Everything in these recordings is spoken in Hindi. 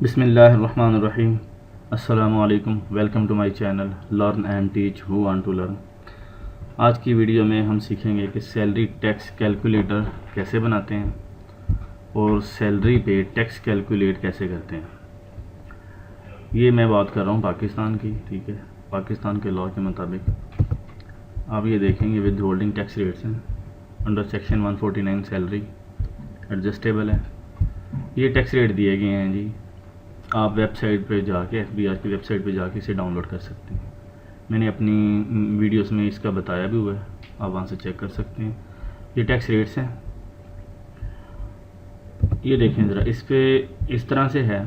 बिस्मिल्लाहिर्रहमानिर्रहीम। अस्सलामुअलैकुम। Welcome to my channel learn and teach who want to learn. आज की वीडियो में हम सीखेंगे कि सैलरी टैक्स कैलकुलेटर कैसे बनाते हैं और सैलरी पे टैक्स कैलकुलेट कैसे करते हैं। ये मैं बात कर रहा हूँ पाकिस्तान की, ठीक है। पाकिस्तान के लॉ के मुताबिक आप ये देखेंगे विद होल्डिंग टैक्स रेट्स हैं अंडर सेक्शन 149 सैलरी एडजस्टेबल है। ये टैक्स रेट दिए गए हैं जी। आप वेबसाइट पे जाके FBR की वेबसाइट पे जाके इसे डाउनलोड कर सकते हैं। मैंने अपनी वीडियोस में इसका बताया भी हुआ है, आप वहाँ से चेक कर सकते हैं। ये टैक्स रेट्स हैं, ये देखें ज़रा। इस पे इस तरह से है,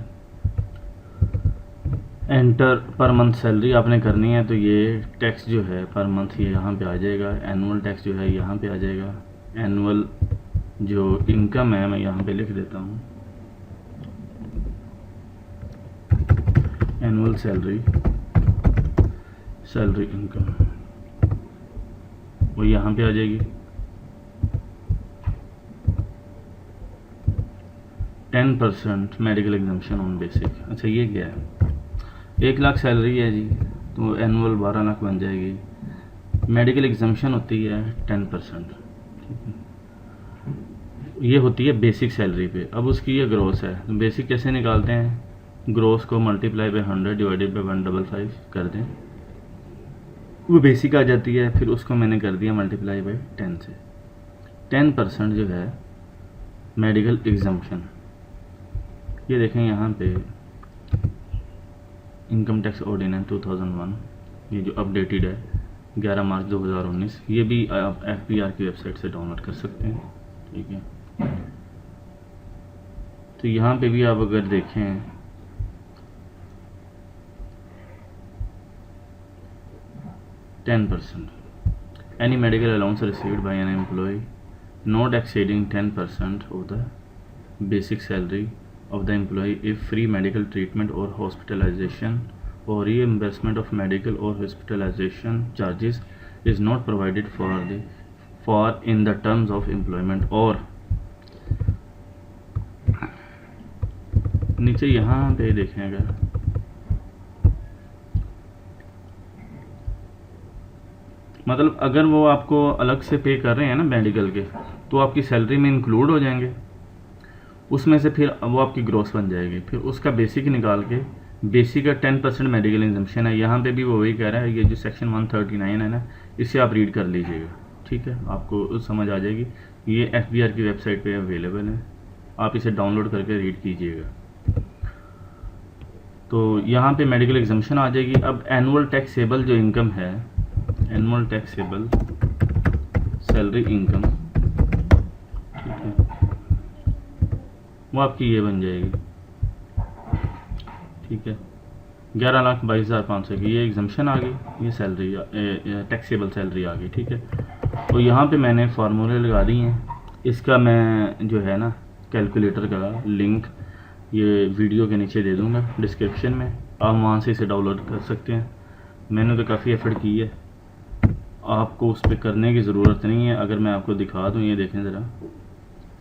एंटर पर मंथ सैलरी आपने करनी है तो ये टैक्स जो है पर मंथ ये यहाँ पे आ जाएगा। एनुअल टैक्स जो है यहाँ पे आ जाएगा। एनुअल जो इनकम है मैं यहाँ पे लिख देता हूँ, एनुअल सैलरी इनकम, वो यहाँ पे आ जाएगी। 10% मेडिकल एग्जाम्पशन ऑन बेसिक। अच्छा ये क्या है, 1 लाख सैलरी है जी तो एनुअल 12 लाख बन जाएगी। मेडिकल एग्जाम्पशन होती है 10%, ठीक है। ये होती है बेसिक सैलरी पे। अब उसकी ये ग्रोस है तो बेसिक कैसे निकालते हैं, ग्रोस को मल्टीप्लाई बाय 100 डिवाइडेड बाय 155 कर दें, वो बेसिक आ जाती है। फिर उसको मैंने कर दिया मल्टीप्लाई बाय 10 से। 10% जो है मेडिकल एग्जाम्पशन, ये देखें यहाँ पे इनकम टैक्स ऑर्डिनेंस 2001, ये जो अपडेटेड है 11 मार्च 2019। ये भी आप FBR की वेबसाइट से डाउनलोड कर सकते हैं, ठीक है। तो यहाँ पे भी आप अगर देखें 10%, any medical allowance received by an employee not exceeding 10% of the basic salary of the employee if free medical treatment or hospitalization or reimbursement of medical or hospitalization charges is not provided for in the terms of employment। और नीचे यहाँ पे देखेंगे मतलब अगर वो आपको अलग से पे कर रहे हैं ना मेडिकल के, तो आपकी सैलरी में इंक्लूड हो जाएंगे, उसमें से फिर वो आपकी ग्रोस बन जाएगी। फिर उसका बेसिक निकाल के, बेसिक का 10% मेडिकल एग्जाम्पशन है। यहाँ पे भी वो वही कह रहा है, ये जो सेक्शन 139 है ना, इसे आप रीड कर लीजिएगा, ठीक है, आपको समझ आ जाएगी। ये FBR की वेबसाइट पे अवेलेबल है, आप इसे डाउनलोड करके रीड कीजिएगा। तो यहाँ पे मेडिकल एग्जाम्पशन आ जाएगी। अब एनुअल टैक्सेबल जो इनकम है, एनुअल टैक्सेबल सैलरी इनकम, ठीक है, वो आपकी ये बन जाएगी, ठीक है। 11,22,500 की ये एग्जाम्पशन आ गई, ये सैलरी टैक्सेबल सैलरी आ गई, ठीक है। तो यहाँ पे मैंने फार्मूले लगा दिए हैं। इसका मैं जो है ना कैलकुलेटर का लिंक ये वीडियो के नीचे दे दूँगा डिस्क्रिप्शन में, आप वहाँ से इसे डाउनलोड कर सकते हैं। मैंने तो काफ़ी एफर्ट की है, आपको उस पर करने की ज़रूरत नहीं है। अगर मैं आपको दिखा दूँ, ये देखें ज़रा,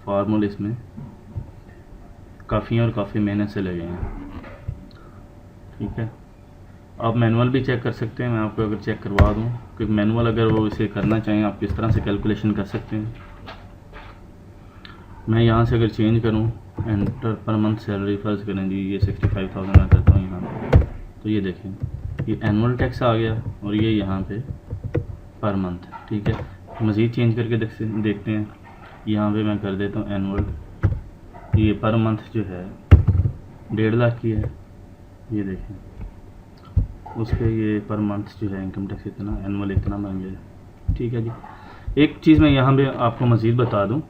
फार्मूले इसमें काफ़ी और काफ़ी मेहनत से लगे हैं, ठीक है। आप मैनुअल भी चेक कर सकते हैं, मैं आपको अगर चेक करवा दूँ कि मैनुअल अगर वो इसे करना चाहें आप किस तरह से कैलकुलेशन कर सकते हैं। मैं यहाँ से अगर चेंज करूँ, एंटर पर मंथ सैलरी फर्ज करें जी, ये 65,000 मैं करता हूँ यहाँ पे, तो ये देखें ये एनुअल टैक्स आ गया और ये यहाँ पे पर मंथ, ठीक है। मज़ीद चेंज करके देखते हैं। यहाँ पे मैं कर देता हूँ एनुअल, ये पर मंथ जो है 1.5 लाख की है, ये देखें उस पर ये पर मंथ जो है इनकम टैक्स इतना, एनुअल इतना बन गया, ठीक है जी। एक चीज़ मैं यहाँ पे आपको मज़ीद बता दूँ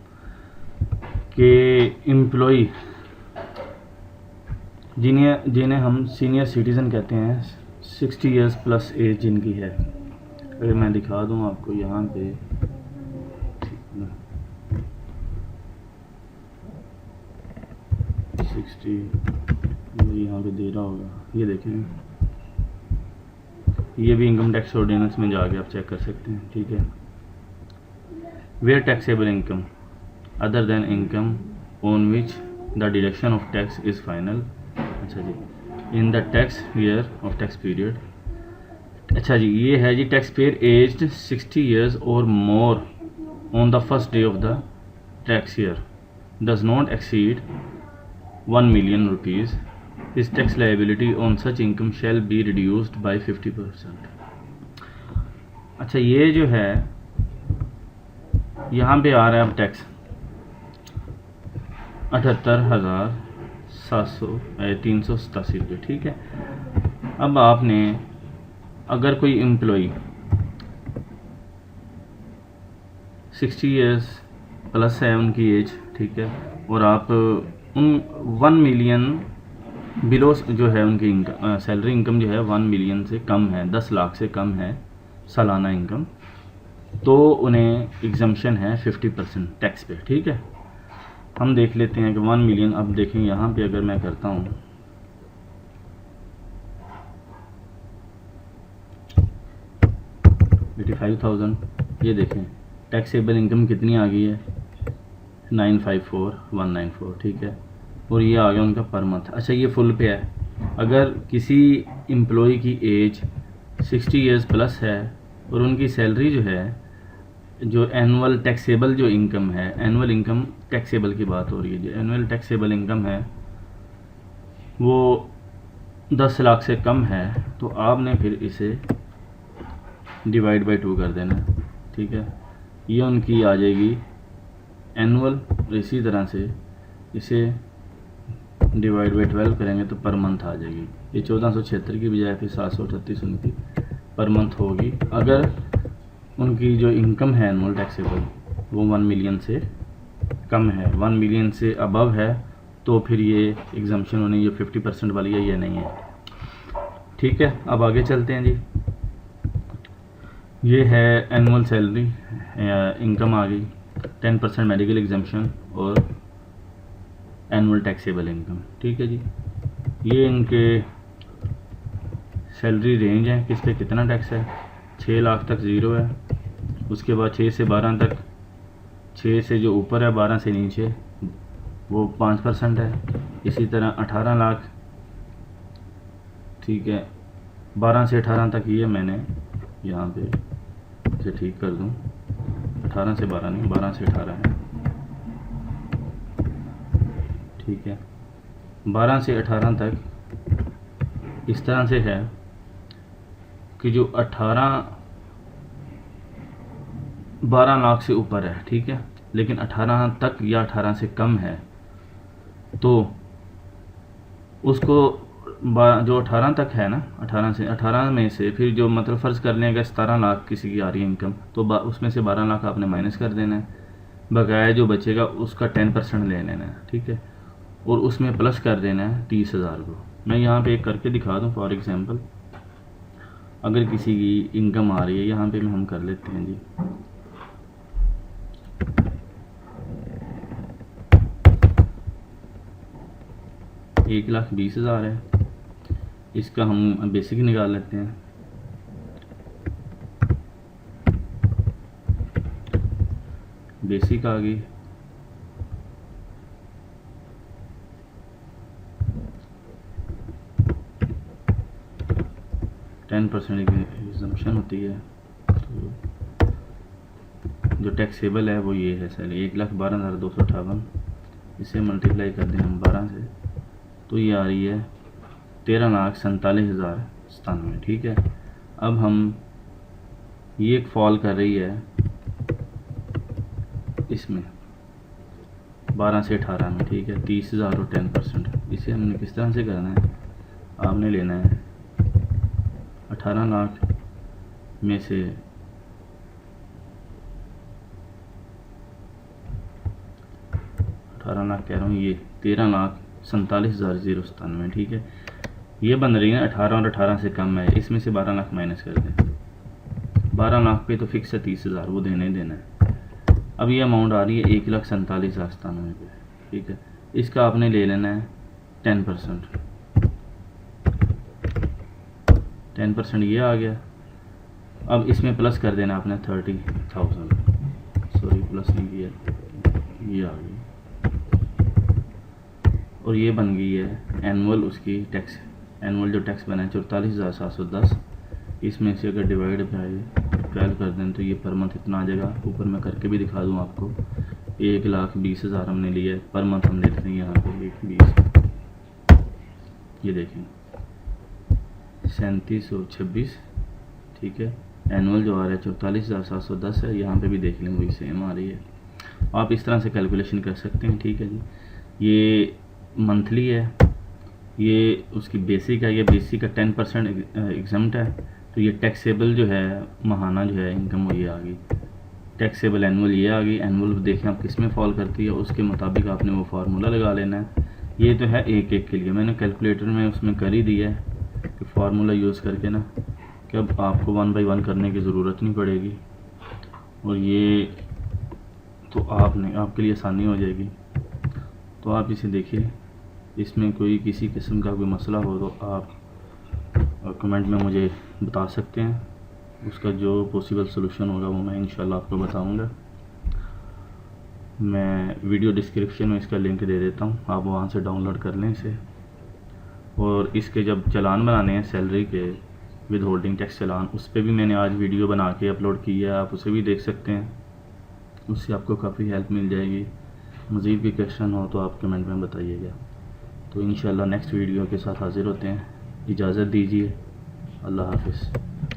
कि एम्प्लॉई जिन्हें हम सीनियर सिटीज़न कहते हैं, 60 ईयर्स प्लस एज जिनकी है, अगर मैं दिखा दूँ आपको यहाँ पे, 60 यहाँ पे दे रहा होगा, ये देखें, ये भी इनकम टैक्स ऑर्डिनेंस में जाके आप चेक कर सकते हैं, ठीक है। Where taxable income other than income on which the deduction of tax is final. अच्छा जी, in the tax year of tax period. अच्छा जी, ये है जी टैक्स पेयर एज्ड 60 ईयर्स और more on the first day of the tax year does not exceed 1 million rupees, his tax liability on such income shall be reduced by 50%। अच्छा, ये जो है यहाँ पे आ रहा है अब टैक्स 78,387 रुपये, ठीक है। अब आपने अगर कोई एम्प्लॉई 60 ईयर्स प्लस है उनकी एज, ठीक है, और आप उन 1 मिलियन बिलो जो है उनकी इनकम सैलरी इनकम जो है 1 मिलियन से कम है, 10 लाख से कम है सालाना इनकम, तो उन्हें एग्जम्पशन है 50% टैक्स पे, ठीक है। हम देख लेते हैं कि 1 मिलियन, अब देखें यहाँ पे अगर मैं करता हूँ 85,000, ये देखें टैक्सेबल इनकम कितनी आ गई है 954,194, ठीक है, और ये आ गया उनका पर मंथ। अच्छा, ये फुल पे है। अगर किसी एम्प्लॉय की एज 60 ईयर्स प्लस है और उनकी सैलरी जो है, जो एनुअल टैक्सेबल जो इनकम है, एनुअल इनकम टैक्सेबल की बात हो रही है, जो एनुअल टैक्सेबल इनकम है वो 10 लाख से कम है, तो आपने फिर इसे डिवाइड बाई 2 कर देना, ठीक है। ये उनकी आ जाएगी एनुअल, इसी तरह से इसे डिवाइड बाई 12 करेंगे तो पर मंथ आ जाएगी। ये 1476 की बजाय फिर 738 उनकी पर मंथ होगी, अगर उनकी जो इनकम है एनुअल टैक्सेबल वो 1 मिलियन से कम है। 1 मिलियन से अबव है तो फिर ये एग्जम्पशन होनी, ये 50% वाली है, ये नहीं है, ठीक है। अब आगे चलते हैं जी। ये है एनुअल सैलरी इनकम आ गई, 10% मेडिकल एग्जम्पशन और एनुअल टैक्सेबल इनकम, ठीक है जी। ये इनके सैलरी रेंज है, किस पे कितना टैक्स है। 6 लाख तक ज़ीरो है, उसके बाद 6 से 12 तक, 6 से जो ऊपर है 12 से नीचे वो 5% है। इसी तरह 18 लाख, ठीक है, 12 से 18 तक, ये मैंने यहाँ पे इसे ठीक कर दूँ, 18 से 12 नहीं, 12 से 18 है, ठीक है। 12 से 18 तक इस तरह से है कि जो 12 लाख से ऊपर है, ठीक है, लेकिन 18 तक या 18 से कम है, तो उसको जो 18 तक है ना, 18 में से फिर जो मतलब फ़र्ज़ कर लें अगर 17 लाख किसी की आ रही है इनकम, तो उसमें से 12 लाख आपने माइनस कर देना है, बकाया जो बचेगा उसका 10% ले लेना है, ठीक है, और उसमें प्लस कर देना है 30,000 को। मैं यहाँ पे एक करके दिखा दूँ। फॉर एग्ज़ाम्पल, अगर किसी की इनकम आ रही है, यहाँ पे हम कर लेते हैं जी, एक 1,20,000 है, इसका हम बेसिक निकाल लेते हैं। बेसिक आ गई, %10 एग्जम्पशन होती है, तो जो टैक्सेबल है वो ये है सैलरी 1,12,258, इसे मल्टीप्लाई कर दें हम 12 से, तो ये आ रही है 13,47,097, ठीक है। अब हम ये एक फॉल कर रही है इसमें 12 से 18 में, ठीक है, 30,000 और 10%। इसे हमने किस तरह से करना है, आपने लेना है 18 लाख में से 18 लाख कह रहा हूँ, ये 13,47,097, ठीक है। ये बन रही है 18 और 18 से कम है, इसमें से 12 लाख माइनस कर दें। 12 लाख पे तो फिक्स है 30,000, वो देना ही देना है। अब ये अमाउंट आ रही है 1,47,097 पे, ठीक है। इसका आपने ले लेना है 10%, 10% ये आ गया। अब इसमें प्लस कर देना आपने 30,000, सॉरी प्लस नहीं किया, ये आ गया। और ये बन गई है एनुअल उसकी टैक्स। एनुअल जो टैक्स बना है 44,710, इसमें से अगर डिवाइड बाई 12 कर दें तो ये पर मंथ इतना आ जाएगा। ऊपर मैं करके भी दिखा दूँ आपको। 1,20,000 हमने लिया है, पर मंथ हम देख रहे हैं यहाँ पे 1,20, ये देखें 3726, ठीक है। एनुअल जो आ रहा है 44,710 है, यहाँ पे भी देख लें वही सेम आ रही है। आप इस तरह से कैलकुलेशन कर सकते हैं, ठीक है जी। ये मंथली है, ये उसकी बेसिक है, ये बेसिक का 10% एग्जम्प्ट है, तो ये टैक्सेबल जो है माहाना जो है इनकम वो ये आ गई। टैक्सेबल एनुअल ये आ गई। एनुअल देखें आप किस में फॉल करती है, उसके मुताबिक आपने वो फार्मूला लगा लेना है। ये तो है एक एक के लिए, मैंने कैलकुलेटर में उसमें कर ही दिया है कि फार्मूला यूज़ करके ना कि अब आपको 1 बाई 1 करने की ज़रूरत नहीं पड़ेगी, और ये तो आपने आपके लिए आसानी हो जाएगी। तो आप इसे देखिए, इसमें कोई किसी किस्म का कोई मसला हो तो आप कमेंट में मुझे बता सकते हैं, उसका जो पॉसिबल सलूशन होगा वो मैं इंशाल्लाह आपको बताऊंगा। मैं वीडियो डिस्क्रिप्शन में इसका लिंक दे देता हूँ, आप वहाँ से डाउनलोड कर लें इसे। और इसके जब चालान बनाने हैं सैलरी के विद होल्डिंग टैक्स चालान, उस पर भी मैंने आज वीडियो बना के अपलोड की है, आप उसे भी देख सकते हैं, उससे आपको काफ़ी हेल्प मिल जाएगी। मज़ीद भी क्वेश्चन हो तो आप कमेंट में बताइएगा। तो इंशाल्लाह नेक्स्ट वीडियो के साथ हाज़िर होते हैं। इजाज़त दीजिए, अल्लाह हाफ़िज़।